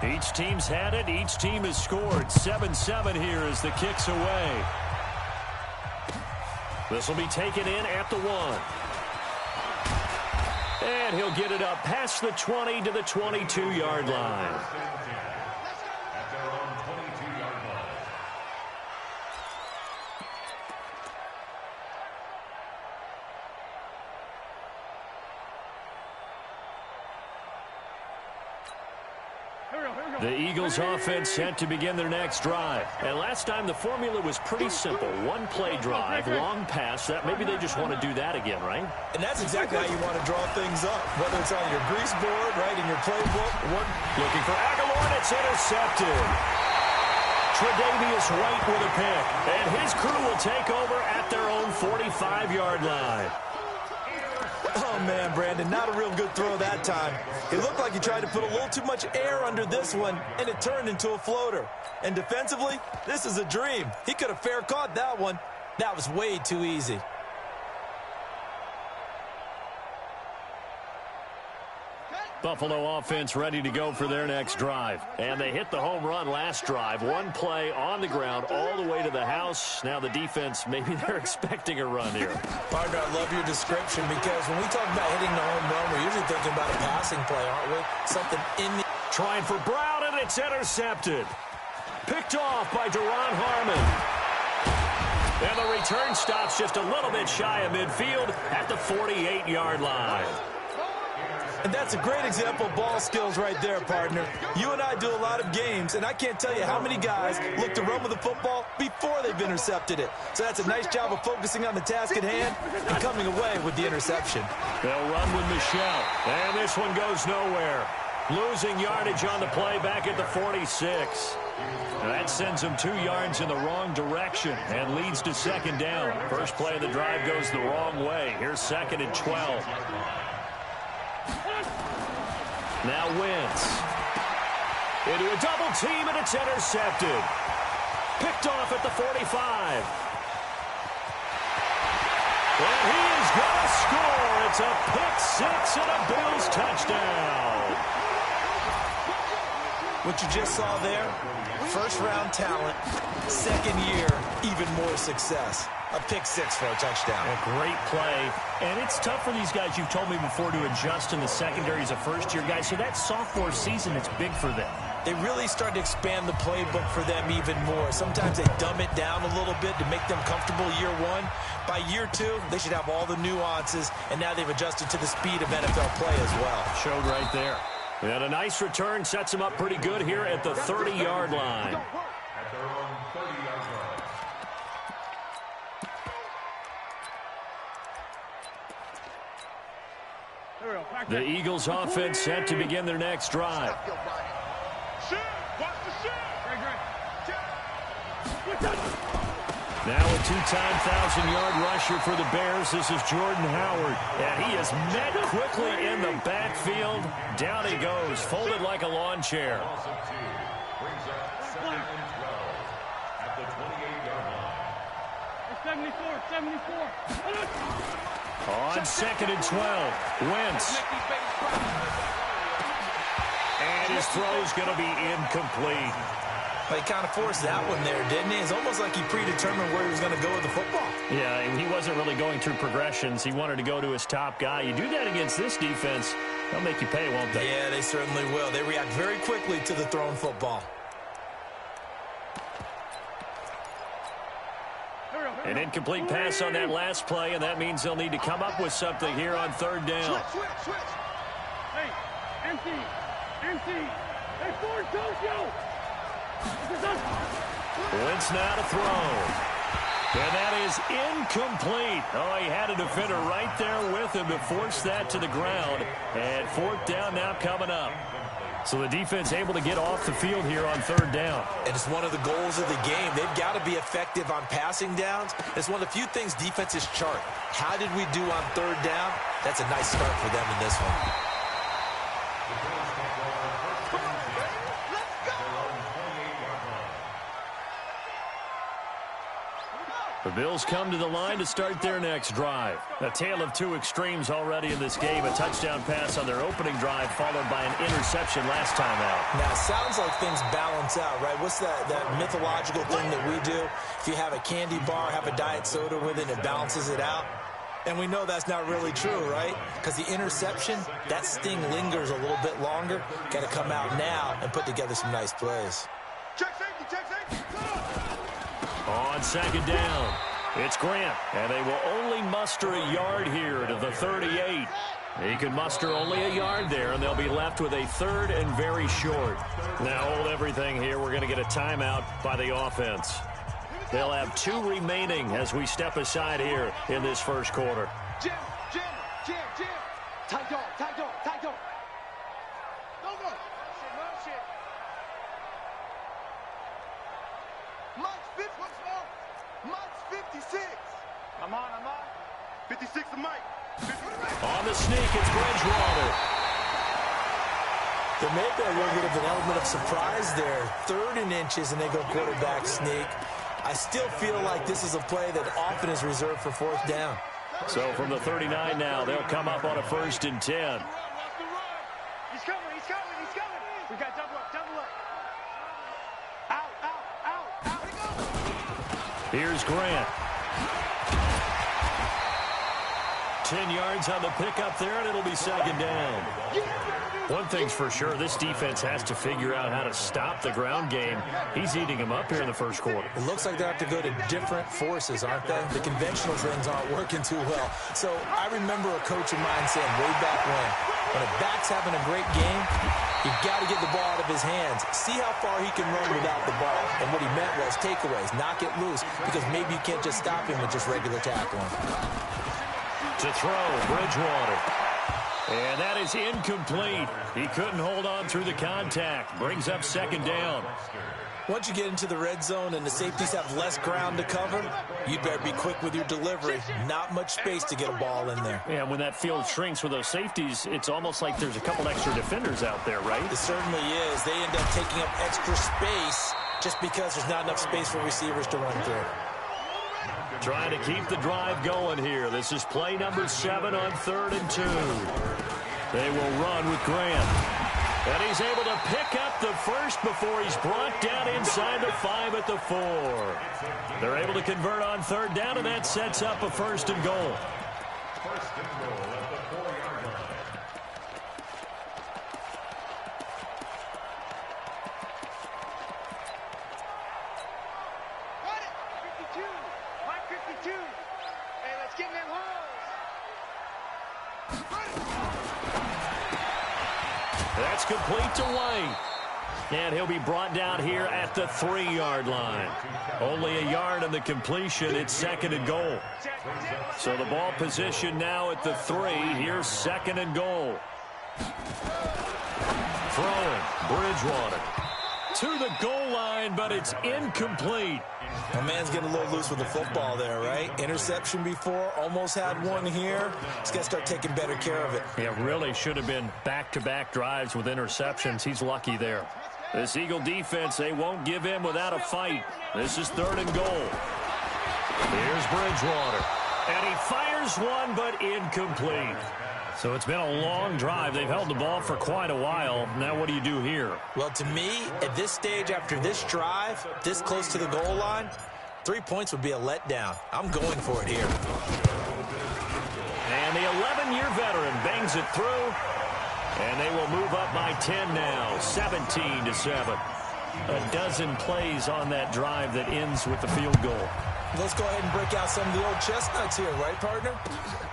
Each team's had it. Each team has scored. 7-7 here as the kick's away. This will be taken in at the 1. And he'll get it up past the 20 to the 22-yard line. The Eagles offense set to begin their next drive. And last time the formula was pretty simple. One play drive, long pass. That maybe they just want to do that again, right? And that's exactly how you want to draw things up. Whether it's on your grease board, right, in your playbook. Looking for Aguilar, and it's intercepted. Tre'Davious White with a pick. And his crew will take over at their own 45-yard line. Oh, man, Brandon, not a real good throw that time. It looked like he tried to put a little too much air under this one, and it turned into a floater. And defensively, this is a dream. He could have fair caught that one. That was way too easy. Buffalo offense ready to go for their next drive. And they hit the home run last drive. One play on the ground all the way to the house. Now the defense, maybe they're expecting a run here. Partner, I love your description because when we talk about hitting the home run, we're usually thinking about a passing play, aren't we? Something in the... Trying for Brown, and it's intercepted. Picked off by Duron Harmon. And the return stops just a little bit shy of midfield at the 48-yard line. And that's a great example of ball skills right there, partner. You and I do a lot of games, and I can't tell you how many guys look to run with the football before they've intercepted it. So that's a nice job of focusing on the task at hand and coming away with the interception. They'll run with Michelle, and this one goes nowhere. Losing yardage on the play back at the 46. That sends them 2 yards in the wrong direction and leads to second down. First play of the drive goes the wrong way. Here's 2nd and 12. Now Wentz. Into a double team, and it's intercepted. Picked off at the 45. And he is going to score. It's a pick six and a Bills touchdown. What you just saw there, first-round talent, second year, even more success. A pick six for a touchdown. A great play. And it's tough for these guys, you've told me before, to adjust in the secondary as a first-year guy. So that sophomore season, it's big for them. They really start to expand the playbook for them even more. Sometimes they dumb it down a little bit to make them comfortable year one. By year two, they should have all the nuances, and now they've adjusted to the speed of NFL play as well. Showed right there. And a nice return sets them up pretty good here at the 30-yard line. The Eagles offense set to begin their next drive. Now a two-time 1,000-yard rusher for the Bears. This is Jordan Howard. And he is met quickly in the backfield. Down he goes, folded like a lawn chair. On 2nd and 12, Wentz. And his throw's going to be incomplete. But he kind of forced that one there, didn't he? It's almost like he predetermined where he was going to go with the football. Yeah, he wasn't really going through progressions. He wanted to go to his top guy. You do that against this defense, they'll make you pay, won't they? Yeah, they certainly will. They react very quickly to the thrown football. An incomplete pass on that last play, and that means they'll need to come up with something here on 3rd down. Switch. Hey, empty. Hey, Ford, Tokyo. Wentz now to throw. And that is incomplete. Oh, he had a defender right there with him to force that to the ground. And 4th down now coming up. So the defense able to get off the field here on 3rd down. And it's one of the goals of the game. They've got to be effective on passing downs. It's one of the few things defenses chart. How did we do on 3rd down? That's a nice start for them in this one. Bills come to the line to start their next drive. A tale of two extremes already in this game. A touchdown pass on their opening drive followed by an interception last time out. Now, it sounds like things balance out, right? What's that mythological thing that we do? If you have a candy bar, have a diet soda with it, it balances it out. And we know that's not really true, right? Because the interception, that sting lingers a little bit longer. Got to come out now and put together some nice plays. Check safety, check safety. On second down, it's Grant, and they will only muster a yard here to the 38. He can muster only a yard there, and they'll be left with a third and very short. Now hold everything here. We're going to get a timeout by the offense. They'll have 2 remaining as we step aside here in this first quarter. Jim. Tight dog. Go. Motion. Mike's 56. I'm on. 56 to Mike. On the sneak, it's Bridgewater. There may be a little bit of an element of surprise there. 3rd and inches, and they go quarterback sneak. I still feel like this is a play that often is reserved for 4th down. So from the 39 now, they'll come up on a 1st and 10. He's coming. We got double up. Out. Here's Grant. 10 yards on the pickup there, and it'll be second down. One thing's for sure, this defense has to figure out how to stop the ground game. He's eating them up here in the first quarter. It looks like they have to go to different forces, aren't they? The conventional things aren't working too well. So I remember a coach of mine saying way back when a back's having a great game, you've got to get the ball out of his hands. See how far he can run without the ball. And what he meant was takeaways, knock it loose, because maybe you can't just stop him with just regular tackling. To throw, Bridgewater. And that is incomplete. He couldn't hold on through the contact. Brings up second down. Once you get into the red zone and the safeties have less ground to cover, you better be quick with your delivery. Not much space to get a ball in there. Yeah, when that field shrinks with those safeties, it's almost like there's a couple extra defenders out there, right? It certainly is. They end up taking up extra space just because there's not enough space for receivers to run through. Trying to keep the drive going here. This is play number 7 on 3rd and 2. They will run with Grant. And he's able to pick up the first before he's brought down inside the 5 at the 4. They're able to convert on 3rd down, and that sets up a 1st and goal. That's complete to White. And he'll be brought down here at the 3-yard line. Only a yard on the completion. It's 2nd and goal. So the ball position now at the 3. Here's 2nd and goal. Throwing, Bridgewater. To the goal line, but it's incomplete. My man's getting a little loose with the football there, right? Interception before, almost had one here. He's got to start taking better care of it. Yeah, really should have been back-to-back drives with interceptions. He's lucky there. This Eagle defense, they won't give in without a fight. This is 3rd and goal. Here's Bridgewater. And he fires one, but incomplete. So it's been a long drive. They've held the ball for quite a while. Now what do you do here? Well, to me, at this stage, after this drive, this close to the goal line, 3 points would be a letdown. I'm going for it here. And the 11-year veteran bangs it through. And they will move up by 10 now, 17-7. A dozen plays on that drive that ends with the field goal. Let's go ahead and break out some of the old chestnuts here, right, partner?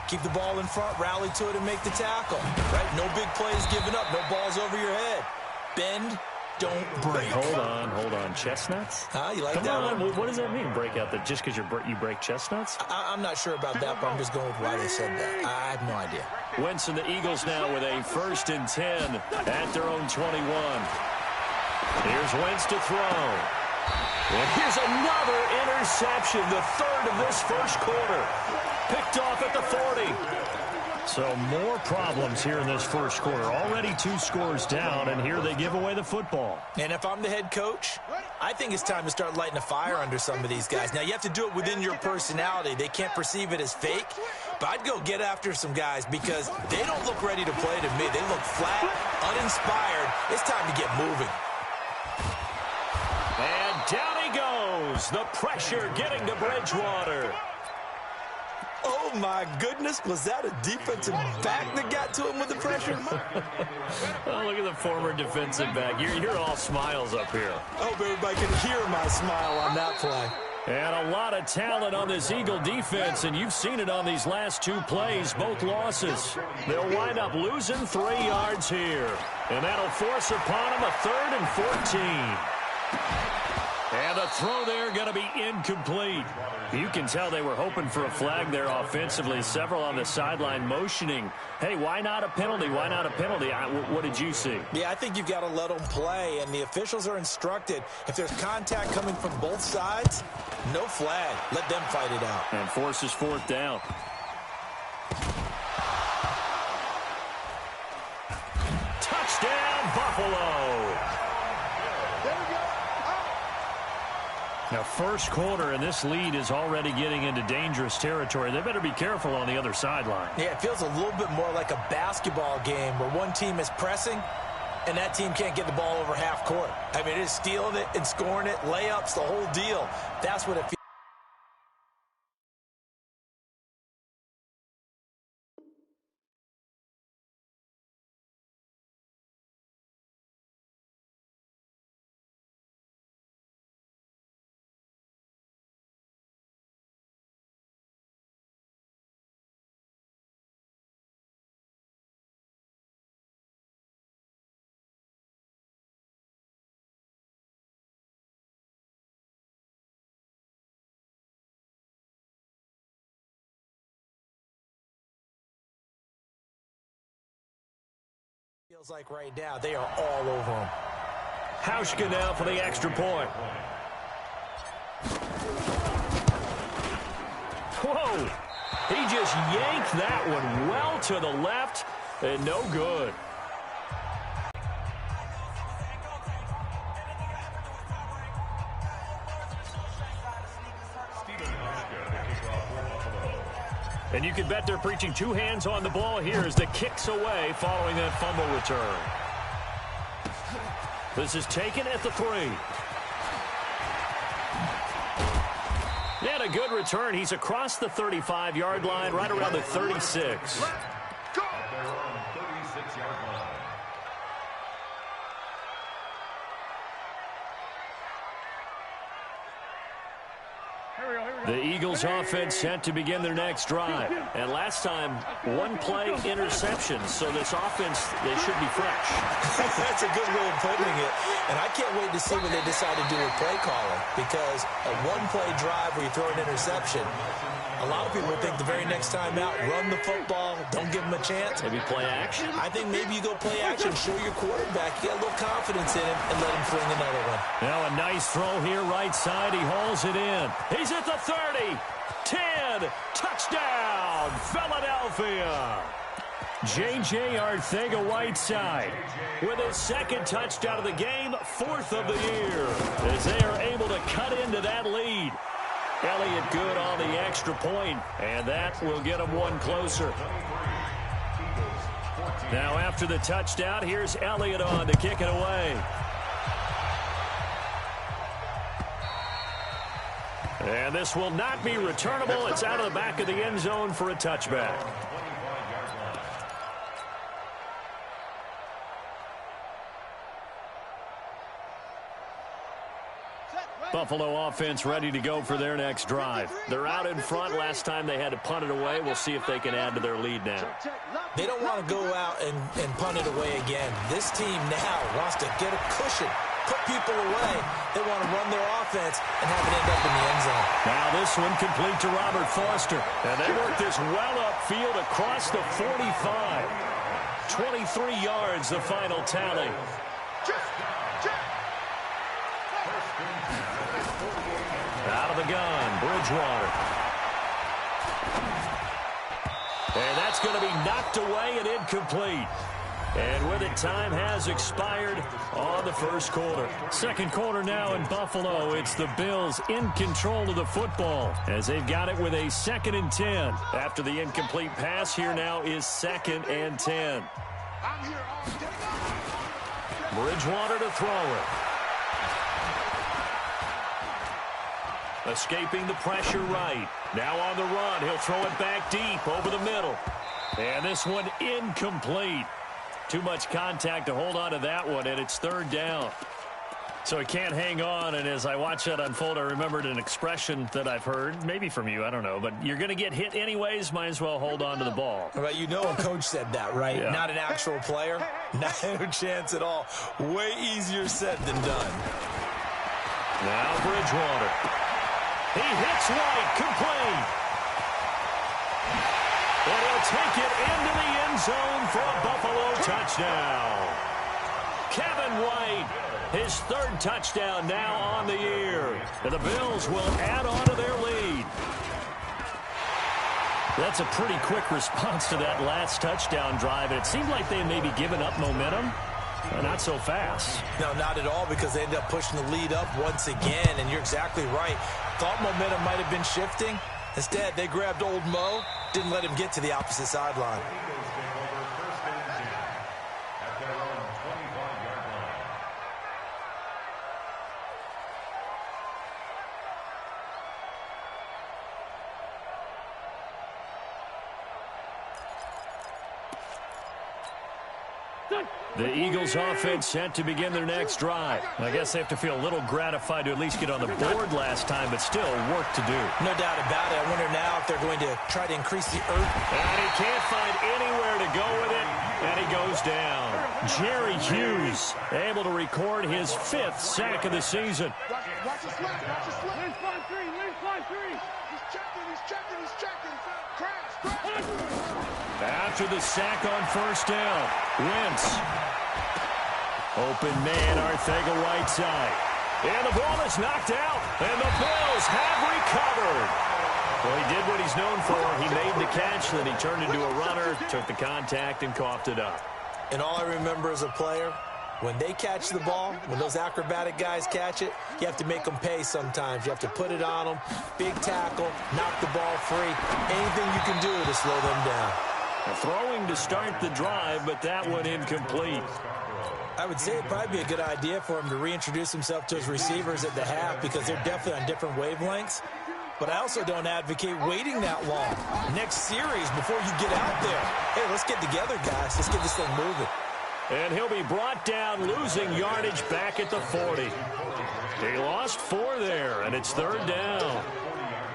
Keep the ball in front, rally to it, and make the tackle, right? No big plays given up, no balls over your head. Bend, don't break. Hold on. Chestnuts? You like Come that on, one? what does that mean, break out? That just because you break chestnuts? I'm not sure about that, but I'm just going with why they said that. I have no idea. Wentz and the Eagles now with a 1st and 10 at their own 21. Here's Wentz to throw. And here's another interception, the 3rd of this first quarter. Picked off at the 40. So more problems here in this first quarter. Already 2 scores down, and here they give away the football. And if I'm the head coach, I think it's time to start lighting a fire under some of these guys. Now, you have to do it within your personality. They can't perceive it as fake. But I'd go get after some guys because they don't look ready to play to me. They look flat, uninspired. It's time to get moving. And down he goes. The pressure getting to Bridgewater. Oh, my goodness. Was that a defensive back that got to him with the pressure? Oh, look at the former defensive back. You're all smiles up here. I hope everybody can hear my smile on that play. And a lot of talent on this Eagle defense, and you've seen it on these last 2 plays, both losses. They'll wind up losing 3 yards here. And that'll force upon them a 3rd and 14. And the throw there going to be incomplete. You can tell they were hoping for a flag there offensively. Several on the sideline motioning, hey, why not a penalty? Why not a penalty? What did you see? Yeah, I think you've got to let them play, and the officials are instructed. If there's contact coming from both sides, no flag. Let them fight it out. And forces 4th down. Touchdown, Buffalo. Now, first quarter, and this lead is already getting into dangerous territory. They better be careful on the other sideline. Yeah, it feels a little bit more like a basketball game where one team is pressing and that team can't get the ball over half court. I mean, it is stealing it and scoring it, layups, the whole deal. That's what it feels. Feels like right now they are all over him. Hauschka now for the extra point. Whoa! He just yanked that one well to the left and no good. And you can bet they're preaching 2 hands on the ball here as the kick's away following that fumble return. This is taken at the 3. And a good return. He's across the 35-yard line, right around the 36. The Eagles offense set to begin their next drive. And last time, 1-play interception. So this offense, they should be fresh. That's a good way of putting it. And I can't wait to see what they decide to do with play calling. Because a 1-play drive where you throw an interception, a lot of people think the very next time out, run the football, don't give them a chance. Maybe play action? I think maybe you go play action, show your quarterback, you get a little confidence in him, and let him fling another one. Now a nice throw here, right side. He hauls it in. He's at the 30, 10, touchdown, Philadelphia. J.J. Arcega-Whiteside with his 2nd touchdown of the game, 4th of the year, as they are able to cut into that lead. Elliott good on the extra point, and that will get him one closer. Now after the touchdown, here's Elliott on to kick it away. And this will not be returnable. It's out of the back of the end zone for a touchback. Buffalo offense ready to go for their next drive. They're out in front. Last time they had to punt it away. We'll see if they can add to their lead now. They don't want to go out and punt it away again. This team now wants to get a cushion, put people away. They want to run their offense and have it end up in the end zone. Now this one complete to Robert Foster. And they work this well upfield across the 45. 23 yards, the final tally. Out of the gun, Bridgewater. And that's going to be knocked away and incomplete. And with it, time has expired on the first quarter. Second quarter now in Buffalo. It's the Bills in control of the football as they've got it with a 2nd and 10. After the incomplete pass, here now is 2nd and 10. Bridgewater to throw it. Escaping the pressure right. Now on the run. He'll throw it back deep over the middle. And this one incomplete. Too much contact to hold on to that one, and it's 3rd down. So he can't hang on, and as I watch that unfold, I remembered an expression that I've heard, maybe from you, I don't know, but you're going to get hit anyways, might as well hold on to the ball. Well, you know a coach said that, right? Yeah. Not an actual player. No chance at all. Way easier said than done. Now Bridgewater. He hits White, complete. And he'll take it into the end zone for a Buffalo touchdown. Kevin White, his 3rd touchdown now on the year. And the Bills will add on to their lead. That's a pretty quick response to that last touchdown drive. And it seemed like they had maybe given up momentum. Not so fast. No, not at all, because they ended up pushing the lead up once again. And you're exactly right. Thought momentum might have been shifting. Instead, they grabbed old Mo, didn't let him get to the opposite sideline. The Eagles offense set to begin their next drive. I guess they have to feel a little gratified to at least get on the board last time, but still work to do. No doubt about it. I wonder now if they're going to try to increase the earth. And he can't find anywhere to go with it, and he goes down. Jerry Hughes able to record his 5th sack of the season. Watch the slap, watch the slap. Lynch 5-3, Lynch 5-3. He's checking. Crash. After the sack on 1st down, Wentz. Open man, Arthega right side. And the ball is knocked out, and the Bills have recovered. Well, he did what he's known for. He made the catch, then he turned into a runner, took the contact, and coughed it up. And all I remember as a player, when they catch the ball, when those acrobatic guys catch it, you have to make them pay sometimes. You have to put it on them, big tackle, knock the ball free. Anything you can do to slow them down. Throwing to start the drive, but that one incomplete. I would say it'd probably be a good idea for him to reintroduce himself to his receivers at the half, because they're definitely on different wavelengths. But I also don't advocate waiting that long. Next series, before you get out there, hey, let's get together, guys. Let's get this thing moving. And he'll be brought down, losing yardage back at the 40. He lost 4 there, and it's 3rd down.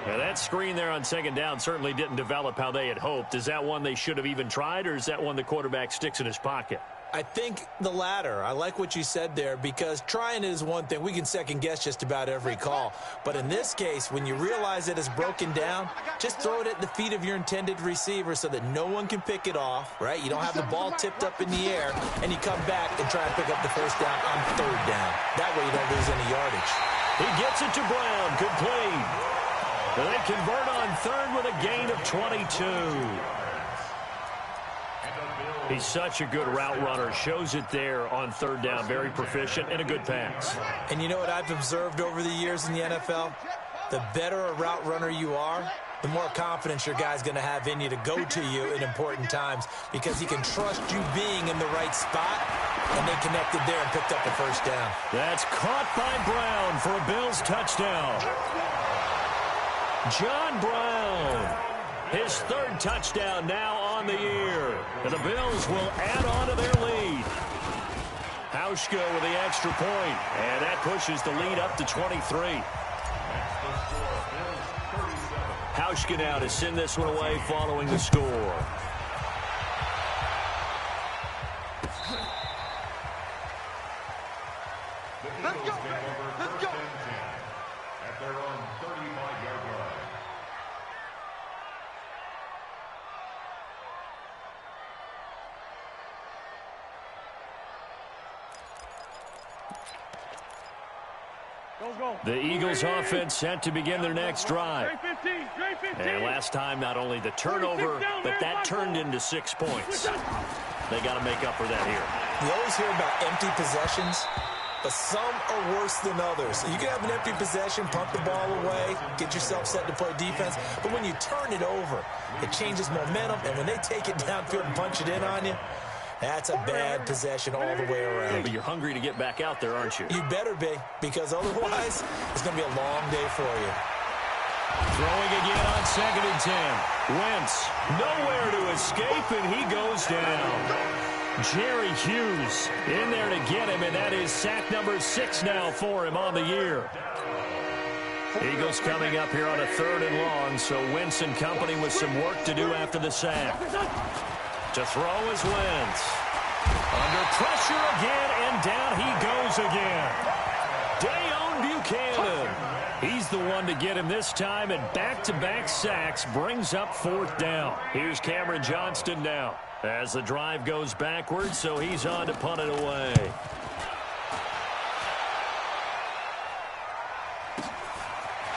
Now, that screen there on 2nd down certainly didn't develop how they had hoped. Is that one they should have even tried, or is that one the quarterback sticks in his pocket? I think the latter. I like what you said there, because trying it is one thing. We can second-guess just about every call. But in this case, when you realize it is broken down, just throw it at the feet of your intended receiver so that no one can pick it off, right? You don't have the ball tipped up in the air, and you come back and try and pick up the 1st down on 3rd down. That way you don't lose any yardage. He gets it to Brown, complete. They convert on 3rd with a gain of 22. He's such a good route runner. Shows it there on 3rd down. Very proficient and a good pass. And you know what I've observed over the years in the NFL? The better a route runner you are, the more confidence your guy's going to have in you to go to you in important times, because he can trust you being in the right spot, and they connected there and picked up the 1st down. That's caught by Brown for a Bills touchdown. John Brown, his 3rd touchdown now on the year. And the Bills will add on to their lead. Hauschka with the extra point, and that pushes the lead up to 23. Hauschka now to send this one away following the score. Let's go. Let's go. At their own 35-yard line. The Eagles offense set to begin their next drive. And last time, not only the turnover, but that turned into 6 points. They got to make up for that here. You always hear about empty possessions, but some are worse than others. You can have an empty possession, pump the ball away, get yourself set to play defense, but when you turn it over, it changes momentum, and when they take it downfield and punch it in on you, that's a bad possession all the way around. Yeah, but you're hungry to get back out there, aren't you? You better be, because otherwise, it's going to be a long day for you. Throwing again on 2nd and 10. Wentz, nowhere to escape, and he goes down. Jerry Hughes in there to get him, and that is sack number 6 now for him on the year. Eagles coming up here on a 3rd and long, so Wentz and company with some work to do after the sack. To throw is Wentz. Under pressure again, and down he goes again. Dayon Buchanan. He's the one to get him this time, and back-to-back sacks brings up 4th down. Here's Cameron Johnston now as the drive goes backwards, so he's on to punt it away.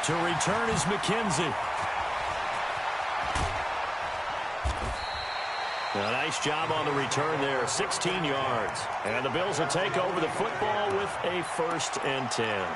To return is McKenzie. A nice job on the return there, 16 yards. And the Bills will take over the football with a 1st and 10.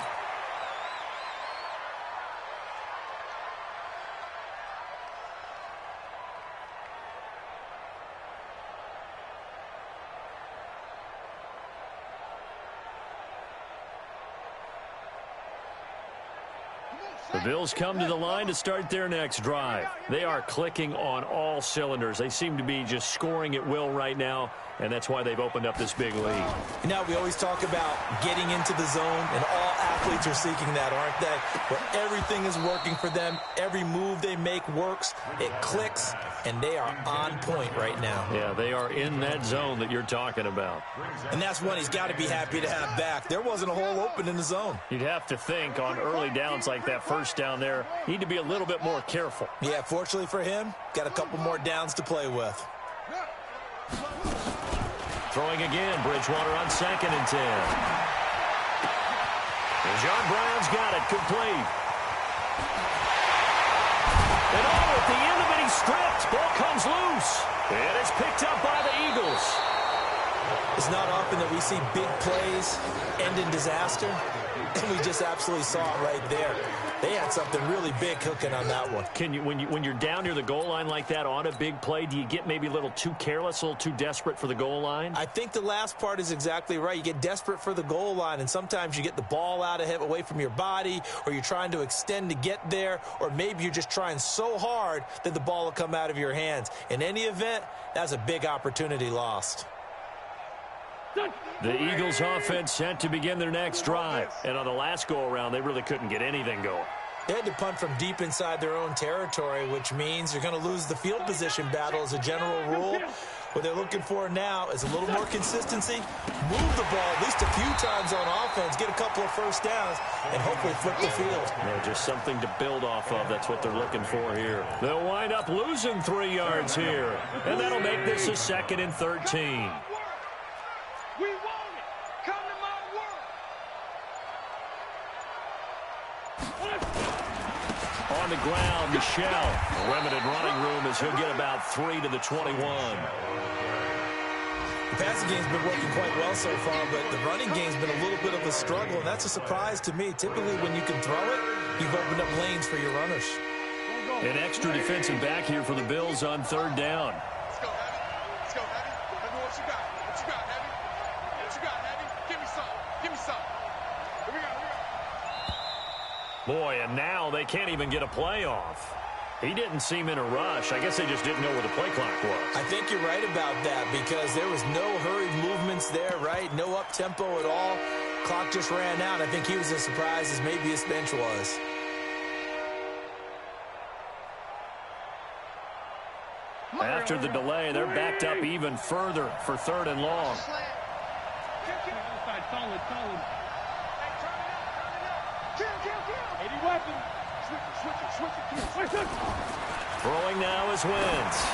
The Bills come to the line to start their next drive. They are clicking on all cylinders. They seem to be just scoring at will right now, and that's why they've opened up this big lead. You know, we always talk about getting into the zone, and all athletes are seeking that, aren't they? Where everything is working for them. Every move they make works. It clicks, and they are on point right now. Yeah, they are in that zone that you're talking about. And that's one he's got to be happy to have back. There wasn't a hole open in the zone. You'd have to think on early downs like that first down there, need to be a little bit more careful. Yeah, fortunately for him, got a couple more downs to play with. Throwing again, Bridgewater on 2nd and 10. And John Brown's got it, complete. And at the end of it, he's stripped. Ball comes loose. And it's picked up by the Eagles. It's not often that we see big plays end in disaster, and we just absolutely saw it right there. They had something really big cooking on that one. Can you, when you're down near the goal line like that on a big play, do you get maybe a little too careless, a little too desperate for the goal line? I think the last part is exactly right. You get desperate for the goal line, and sometimes you get the ball out of it, away from your body, or you're trying to extend to get there, or maybe you're just trying so hard that the ball will come out of your hands. In any event, that's a big opportunity lost. The Eagles offense set to begin their next drive. And on the last go-around, they really couldn't get anything going. They had to punt from deep inside their own territory, which means you're going to lose the field position battle as a general rule. What they're looking for now is a little more consistency, move the ball at least a few times on offense, get a couple of first downs, and hopefully flip the field. No, just something to build off of. That's what they're looking for here. They'll wind up losing 3 yards here, and that'll make this a 2nd and 13. We want it. Come to my work. On the ground, Michelle. Limited running room as he'll get about 3 to the 21. The passing game's been working quite well so far, but the running game's been a little bit of a struggle, and that's a surprise to me. Typically, when you can throw it, you've opened up lanes for your runners. An extra defensive back here for the Bills on 3rd down. Let's go, Heavy. Let's go, Heavy. Let me know what you got. What you got, Heavy? What you got, Heavy? Give me some. Give me some. Here we go. Boy, and now they can't even get a play off. He didn't seem in a rush. I guess they just didn't know where the play clock was. I think you're right about that because there was no hurried movements there, right? No up-tempo at all. Clock just ran out. I think he was as surprised as maybe his bench was. After the delay, they're backed up even further for 3rd and long. Throwing now is Wentz.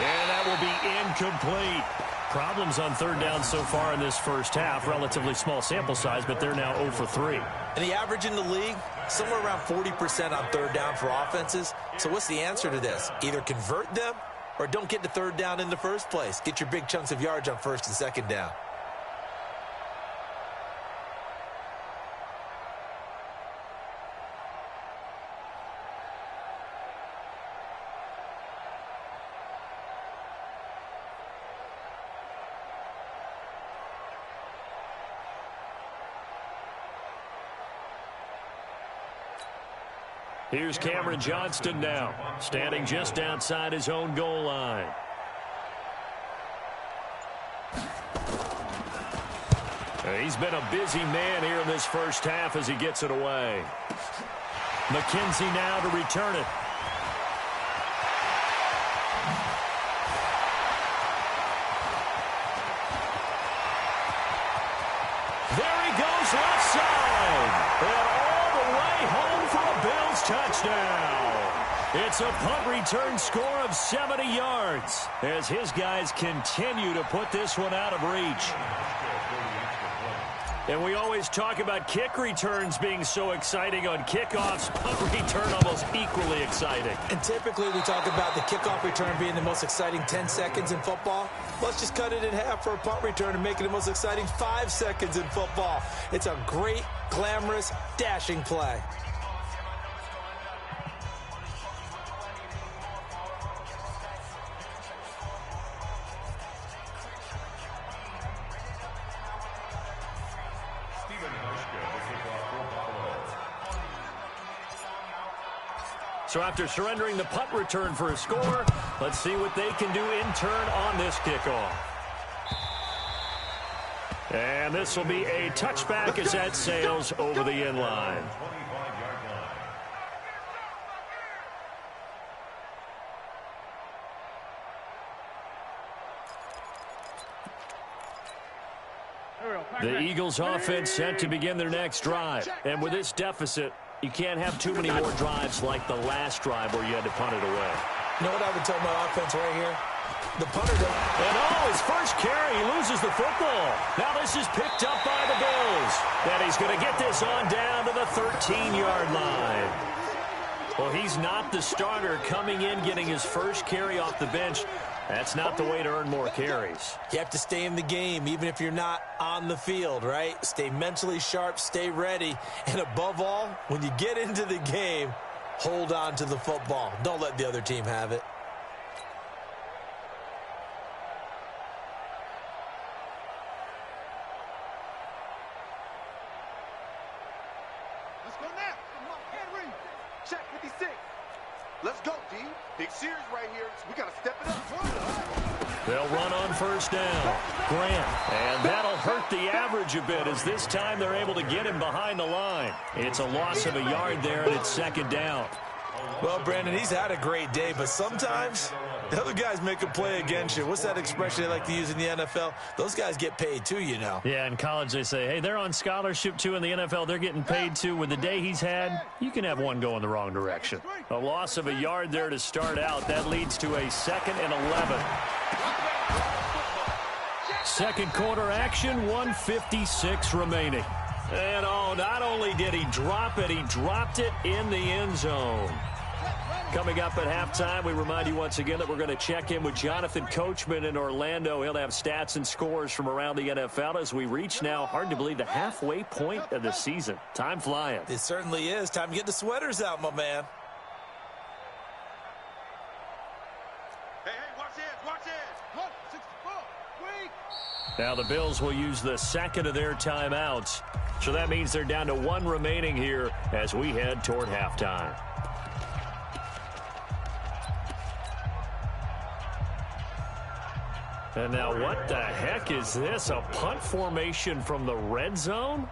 And that will be incomplete. Problems on third down so far in this first half. Relatively small sample size, but they're now 0 for 3. And the average in the league, somewhere around 40% on third down for offenses. So what's the answer to this? Either convert them or don't get to third down in the first place. Get your big chunks of yards on first and second down. Here's Cameron Johnston now, standing just outside his own goal line. He's been a busy man here in this first half as he gets it away. McKenzie now to return it. There he goes left side. And all the way home for a Bills touchdown. It's a punt return score of 70 yards as his guys continue to put this one out of reach. And we always talk about kick returns being so exciting on kickoffs. Punt return almost equally exciting. And typically we talk about the kickoff return being the most exciting 10 seconds in football. Let's just cut it in half for a punt return and make it the most exciting 5 seconds in football. It's a great, glamorous, dashing play. So after surrendering the punt return for a score, let's see what they can do in turn on this kickoff. And this will be a touchback as that sails over the end line. The Eagles offense set to begin their next drive. And with this deficit, you can't have too many more drives like the last drive where you had to punt it away. You know what I would tell my offense right here? The punter don't. And his first carry, he loses the football. Now this is picked up by the Bills. And he's going to get this on down to the 13-yard line. Well, he's not the starter coming in, getting his first carry off the bench. That's not the way to earn more carries. You have to stay in the game, even if you're not on the field, right? Stay mentally sharp, stay ready, and above all, when you get into the game, hold on to the football. Don't let the other team have it. Let's go now. Come on, Henry. Check 56. Let's go, D. Big series right here. So we got to step it up. They'll run on first down. Grant. And that'll hurt the average a bit as this time they're able to get him behind the line. It's a loss of a yard there, and it's second down. Well, Brandon, he's had a great day, but sometimes the other guys make a play against you. What's that expression they like to use in the NFL? Those guys get paid too, you know. Yeah, in college they say, hey, they're on scholarship too. In the NFL, they're getting paid too. With the day he's had, you can have one go in the wrong direction. A loss of a yard there to start out. That leads to a 2nd and 11. Second quarter action, 1:56 remaining. And not only did he drop it, he dropped it in the end zone. Coming up at halftime, we remind you once again that we're going to check in with Jonathan Coachman in Orlando. He'll have stats and scores from around the NFL as we reach now, hard to believe, the halfway point of the season. Time flying. It certainly is. Time to get the sweaters out, my man. Hey, watch it, watch it. 64, weak. Now the Bills will use the second of their timeouts. So that means they're down to 1 remaining here as we head toward halftime. And now what the heck is this? A punt formation from the red zone?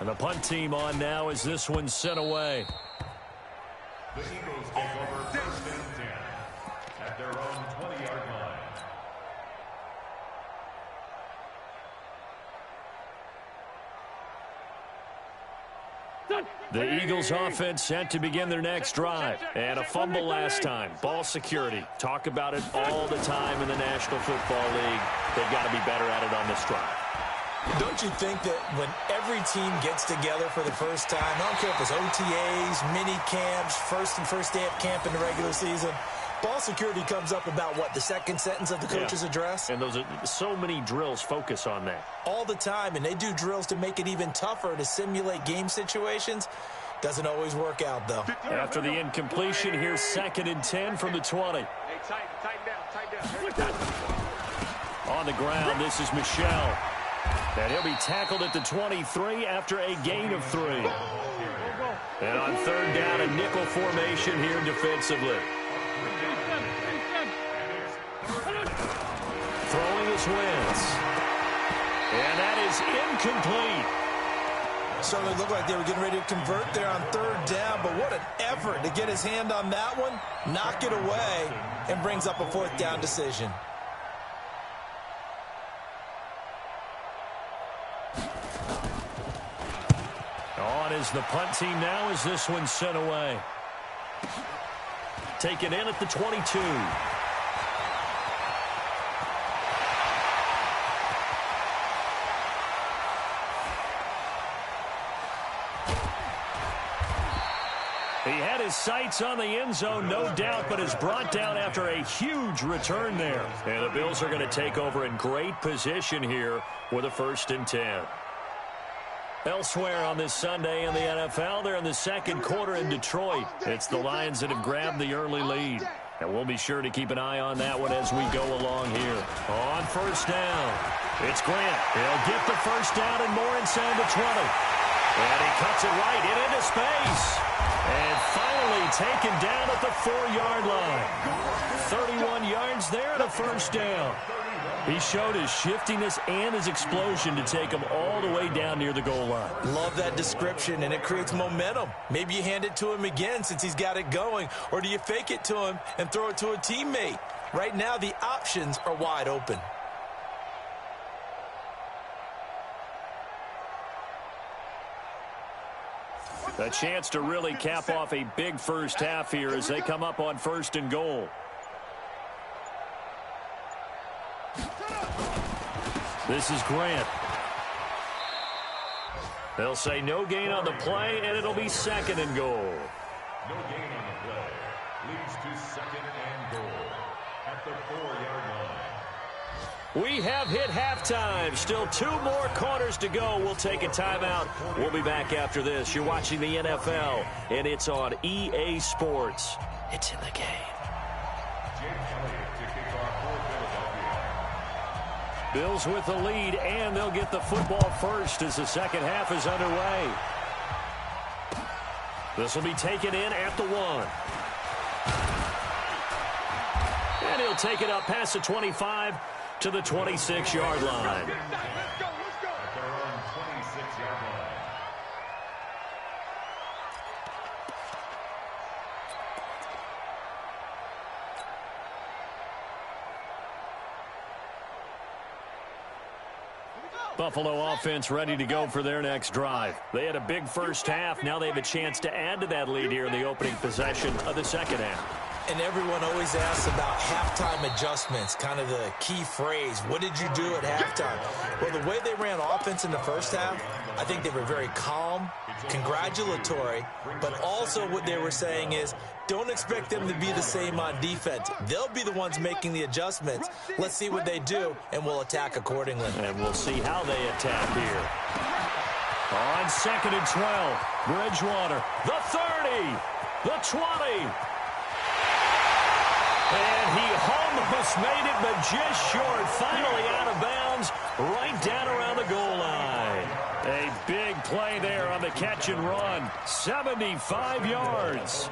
And the punt team on now as this one's sent away. The Eagles take over 1st and 10 at their own 20-yard line. The Eagles offense set to begin their next drive. And a fumble last time. Ball security. Talk about it all the time in the National Football League. They've got to be better at it on this drive. Don't you think that when every team gets together for the first time, I don't care if it's OTAs, mini camps, first day of camp in the regular season, ball security comes up about, what, the second sentence of the coach's address? And those are so many drills focus on that. All the time, and they do drills to make it even tougher to simulate game situations. Doesn't always work out, though. After the incompletion, here's 2nd and 10 from the 20. Hey, tighten down. On the ground, this is Michel. And he'll be tackled at the 23 after a gain of 3. And on 3rd down, a nickel formation here defensively. Throwing his wins. And that is incomplete. Certainly looked like they were getting ready to convert there on 3rd down, but what an effort to get his hand on that one, knock it away, and brings up a 4th down decision. On is the punt team now as this one's sent away. Taken in at the 22. He had his sights on the end zone, no doubt, but is brought down after a huge return there. And the Bills are going to take over in great position here with a 1st and 10. Elsewhere on this Sunday in the NFL, they're in the 2nd quarter in Detroit. It's the Lions that have grabbed the early lead. And we'll be sure to keep an eye on that one as we go along here. On 1st down, it's Grant. He'll get the 1st down and more inside the 20. And he cuts it right into space. And finally taken down at the 4-yard line. 31 yards there and a 1st down. He showed his shiftiness and his explosion to take him all the way down near the goal line. Love that description, and it creates momentum. Maybe you hand it to him again since he's got it going, or do you fake it to him and throw it to a teammate? Right now, the options are wide open. A chance to really cap off a big first half here as they come up on 1st and goal. This is Grant. They'll say no gain on the play, and it'll be 2nd and goal. No gain on the play. Leads to 2nd and goal at the 4-yard line. We have hit halftime. Still 2 more quarters to go. We'll take a timeout. We'll be back after this. You're watching the NFL, and it's on EA Sports. It's in the game. Bills with the lead, and they'll get the football first as the 2nd half is underway. This will be taken in at the 1. And he'll take it up past the 25 to the 26-yard line. Let's go. At their own 26-yard line. Buffalo offense ready to go for their next drive. They had a big first half. Now they have a chance to add to that lead here in the opening possession of the 2nd half. And everyone always asks about halftime adjustments, kind of the key phrase. What did you do at halftime? Well, the way they ran offense in the first half, I think they were very calm, congratulatory, but also what they were saying is don't expect them to be the same on defense. They'll be the ones making the adjustments. Let's see what they do, and we'll attack accordingly. And we'll see how they attack here. On 2nd and 12, Bridgewater, the 30, the 20. And he almost made it, but just short. Finally out of bounds, right down around the goal line. A big play there on the catch and run. 75 yards.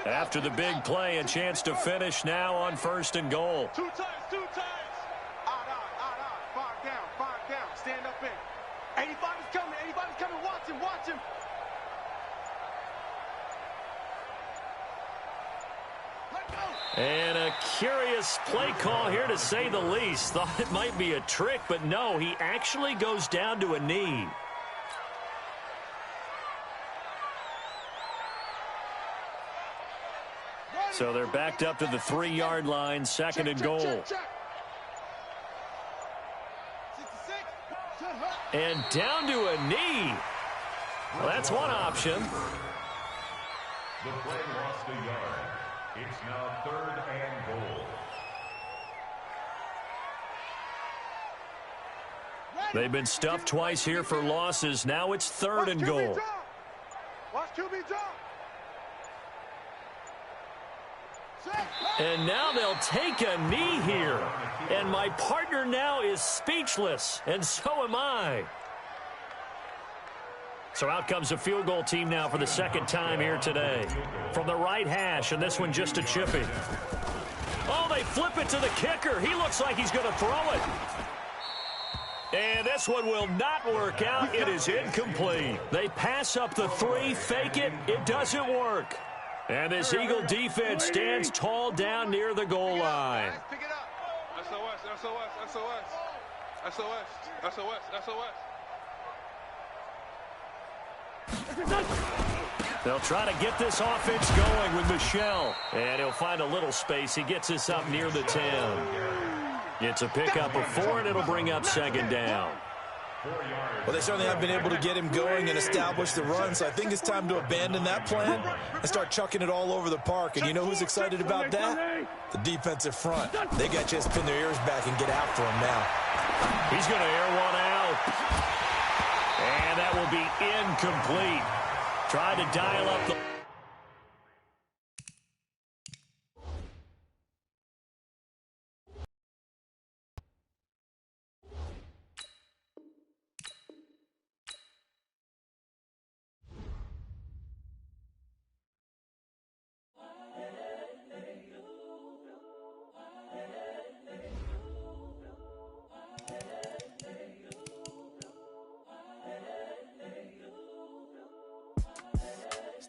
After the big play, a chance to finish now on 1st and goal. 2 times. Five down. Stand up in. 85 is coming. Watch him. And a curious play call here, to say the least. Thought it might be a trick, but no, he actually goes down to a knee. So they're backed up to the 3-yard line, 2nd and goal. And down to a knee. Well, that's one option. The play lost a yard. It's now 3rd and goal. They've been stuffed twice here for losses. Now it's 3rd and goal. Watch QB drop. And now they'll take a knee here. And my partner now is speechless, and so am I. So out comes a field goal team now for the 2nd time here today. From the right hash, and this one just a chippy. Oh, they flip it to the kicker. He looks like he's going to throw it. And this one will not work out. It is incomplete. They pass up the 3, fake it. It doesn't work. And this Eagle defense stands tall down near the goal line. Pick it up. SOS, SOS, SOS. SOS, SOS, SOS. They'll try to get this offense going with Michelle. And he'll find a little space. He gets us up near the 10. It's a pickup of 4, and it'll bring up 2nd down. Well, they certainly have been able to get him going and establish the run, so I think it's time to abandon that plan and start chucking it all over the park. And you know who's excited about that? The defensive front. They got to just pin their ears back and get after him now. He's going to air one out. And that will be incomplete. Try to dial up the...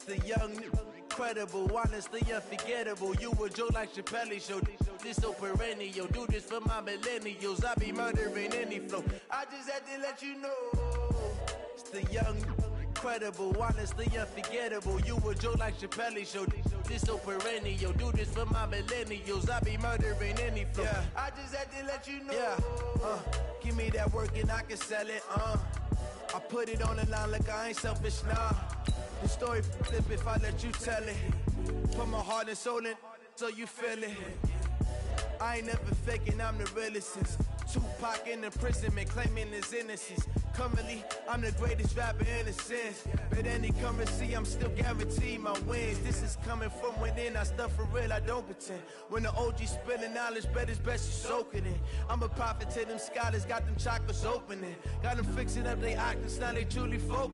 The young, incredible, honestly unforgettable. You a Joe like Chappelle show. This so perennial. Do this for my millennials. I be murdering any flow. I just had to let you know. It's the young, incredible, honestly unforgettable. You a Joe like Chappelle show. This so perennial. Do this for my millennials. I be murdering any flow. Yeah. I just had to let you know. Yeah. Give me that work and I can sell it. I put it on the line like I ain't selfish, nah. The story flip if I let you tell it. Put my heart and soul in so you feel it. I ain't never faking, I'm the realest since Tupac in imprisonment, claiming his innocence. Currently, I'm the greatest rapper in a sense. But any currency, I'm still guaranteed my wins. This is coming from within, I stuff for real, I don't pretend. When the OG spilling knowledge, bet it's best you soak it in. I'm a prophet to them scholars, got them chakras opening. Got them fixing up they octaves, now they truly focus.